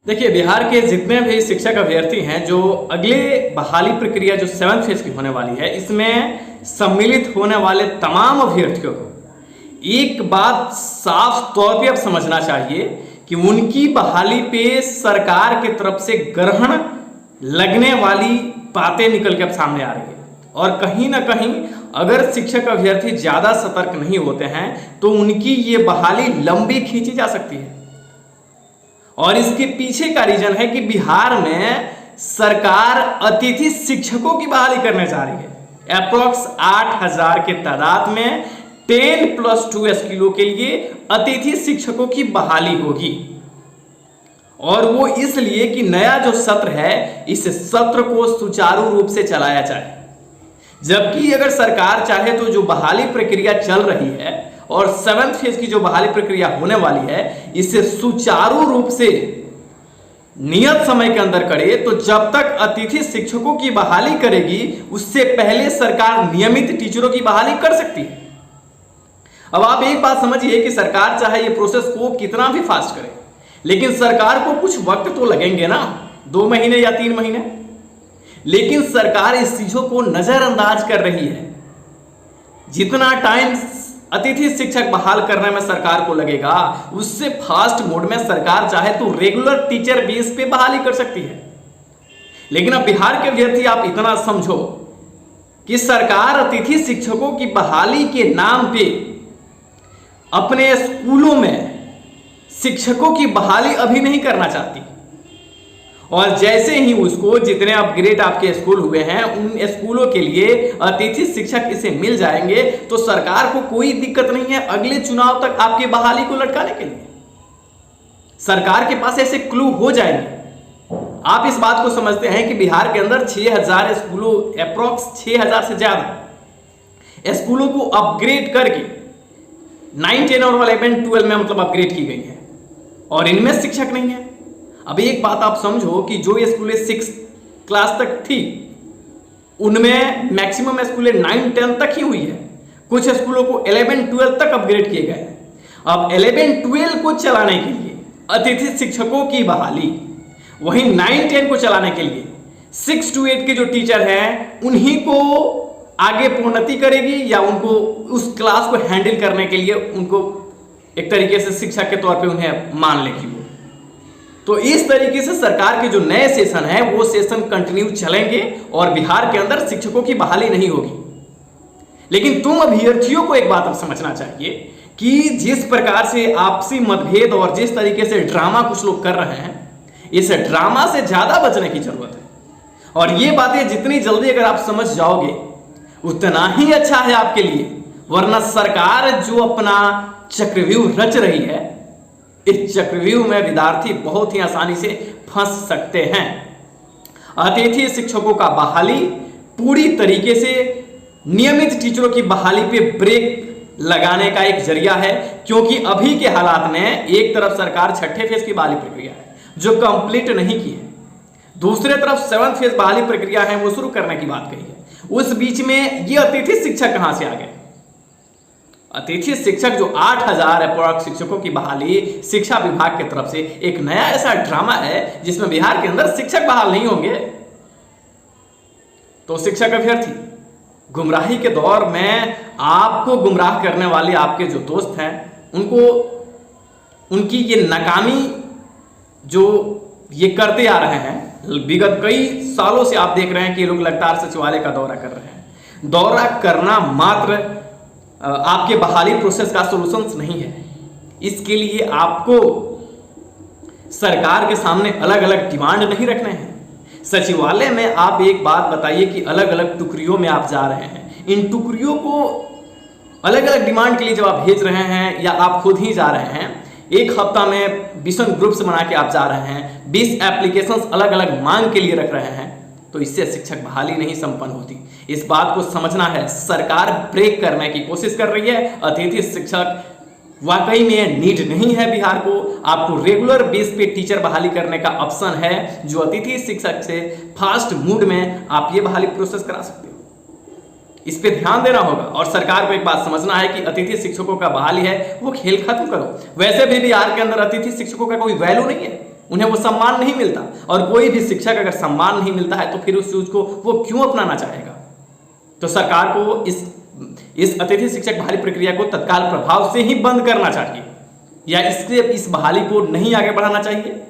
देखिए, बिहार के जितने भी शिक्षक अभ्यर्थी हैं जो अगले बहाली प्रक्रिया जो 7th फेज की होने वाली है, इसमें सम्मिलित होने वाले तमाम अभ्यर्थियों को एक बात साफ तौर पे अब समझना चाहिए कि उनकी बहाली पे सरकार की तरफ से ग्रहण लगने वाली बातें निकल के अब सामने आ रही है। और कहीं ना कहीं अगर शिक्षक अभ्यर्थी ज्यादा सतर्क नहीं होते हैं तो उनकी ये बहाली लंबी खींची जा सकती है। और इसके पीछे का रीजन है कि बिहार में सरकार अतिथि शिक्षकों की बहाली करने जा रही है। अप्रोक्स 8000 के तादाद में 10+2 स्कूलों के लिए अतिथि शिक्षकों की बहाली होगी। और वो इसलिए कि नया जो सत्र है इस सत्र को सुचारू रूप से चलाया जाए। जबकि अगर सरकार चाहे तो जो बहाली प्रक्रिया चल रही है और 7th फेज की जो बहाली प्रक्रिया होने वाली है इसे सुचारू रूप से नियत समय के अंदर करे, तो जब तक अतिथि शिक्षकों की बहाली करेगी उससे पहले सरकार नियमित टीचरों की बहाली कर सकती है। अब आप एक बात समझिए कि सरकार चाहे ये प्रोसेस को कितना भी फास्ट करे, लेकिन सरकार को कुछ वक्त तो लगेंगे ना, 2 महीने या 3 महीने। लेकिन सरकार इस चीजों को नजरअंदाज कर रही है। जितना टाइम अतिथि शिक्षक बहाल करने में सरकार को लगेगा उससे फास्ट मोड में सरकार चाहे तो रेगुलर टीचर बेस पे बहाली कर सकती है। लेकिन अब बिहार के अभ्यर्थी आप इतना समझो कि सरकार अतिथि शिक्षकों की बहाली के नाम पे अपने स्कूलों में शिक्षकों की बहाली अभी नहीं करना चाहती। और जैसे ही उसको जितने अपग्रेड आपके स्कूल हुए हैं उन स्कूलों के लिए अतिथि शिक्षक इसे मिल जाएंगे तो सरकार को कोई दिक्कत नहीं है अगले चुनाव तक आपकी बहाली को लटकाने के लिए। सरकार के पास ऐसे क्लू हो जाएंगे। आप इस बात को समझते हैं कि बिहार के अंदर 6000 स्कूलों, अप्रोक्स 6000 से ज्यादा स्कूलों को अपग्रेड करके 9, 10 और 11, 12 में मतलब अपग्रेड की गई है और इनमें शिक्षक नहीं है। अब एक बात आप समझो कि जो ये स्कूलें 6 क्लास तक थी उनमें मैक्सिमम स्कूलें 9, 10 तक ही हुई है। कुछ स्कूलों को 11, 12 तक अपग्रेड किए गए हैं। अब 11, 12 को चलाने के लिए अतिथि शिक्षकों की बहाली, वहीं 9, 10 को चलाने के लिए 6 to 8 के जो टीचर हैं उन्हीं को आगे प्रोन्नति करेगी या उनको उस क्लास को हैंडल करने के लिए उनको एक तरीके से शिक्षक के तौर पे उन्हें मान लेगी वो। तो इस तरीके से सरकार के जो नए सेशन है वो सेशन कंटिन्यू चलेंगे और बिहार के अंदर शिक्षकों की बहाली नहीं होगी। लेकिन तुम अभ्यर्थियों को एक बात अब समझना चाहिए कि जिस प्रकार से आपसी मतभेद और जिस तरीके से ड्रामा कुछ लोग कर रहे हैं, इस ड्रामा से ज्यादा बचने की जरूरत है। और ये बातें जितनी जल्दी अगर आप समझ जाओगे उतना ही अच्छा है आपके लिए। वरना सरकार जो अपना चक्रव्यूह रच रही है, इस चक्रव्यूह में विद्यार्थी बहुत ही आसानी से फंस सकते हैं। अतिथि शिक्षकों का बहाली पूरी तरीके से नियमित टीचरों की बहाली पे ब्रेक लगाने का एक जरिया है, क्योंकि अभी के हालात में एक तरफ सरकार 6ठे फेज की बहाली प्रक्रिया है जो कंप्लीट नहीं की है, दूसरे तरफ 7th फेज बहाली प्रक्रिया है वो शुरू करने की बात कही है। उस बीच में ये अतिथि शिक्षक कहां से आ गए? अतिथि शिक्षक जो 8000 अप्रोक्स शिक्षकों की बहाली शिक्षा विभाग की तरफ से एक नया ऐसा ड्रामा है जिसमें बिहार के अंदर शिक्षक बहाल नहीं होंगे। तो शिक्षक अभ्यर्थी गुमराही के दौर में आपको गुमराह करने वाले आपके जो दोस्त हैं उनको उनकी ये नाकामी जो ये करते आ रहे हैं, विगत कई सालों से आप देख रहे हैं कि ये लोग लगातार सचिवालय का दौरा कर रहे हैं। दौरा करना मात्र आपके बहाली प्रोसेस का सॉल्यूशन नहीं है। इसके लिए आपको सरकार के सामने अलग अलग डिमांड नहीं रखने हैं। सचिवालय में आप एक बात बताइए कि अलग अलग टुकड़ियों में आप जा रहे हैं, इन टुकड़ियों को अलग अलग डिमांड के लिए जब आप भेज रहे हैं या आप खुद ही जा रहे हैं, एक हफ्ता में 20 ग्रुप्स बना के आप जा रहे हैं, 20 एप्लीकेशंस अलग अलग मांग के लिए रख रहे हैं, तो इससे शिक्षक बहाली नहीं संपन्न होती। इस बात को समझना है। सरकार ब्रेक करने की कोशिश कर रही है। अतिथि शिक्षक वाकई में नीड नहीं है बिहार को। आपको रेगुलर बेस पे टीचर बहाली करने का ऑप्शन है जो अतिथि शिक्षक से फास्ट मूड में आप ये बहाली प्रोसेस करा सकते हो। इस पे ध्यान देना होगा। और सरकार को एक बात समझना है कि अतिथि शिक्षकों का बहाली है वो खेल खत्म करो। वैसे भी बिहार के अंदर अतिथि शिक्षकों का कोई वैल्यू नहीं है, उन्हें वो सम्मान नहीं मिलता। और कोई भी शिक्षक अगर सम्मान नहीं मिलता है तो फिर उस चीज को वो क्यों अपनाना चाहेगा। तो सरकार को इस अतिथि शिक्षक बहाली प्रक्रिया को तत्काल प्रभाव से ही बंद करना चाहिए, या इस बहाली को नहीं आगे बढ़ाना चाहिए।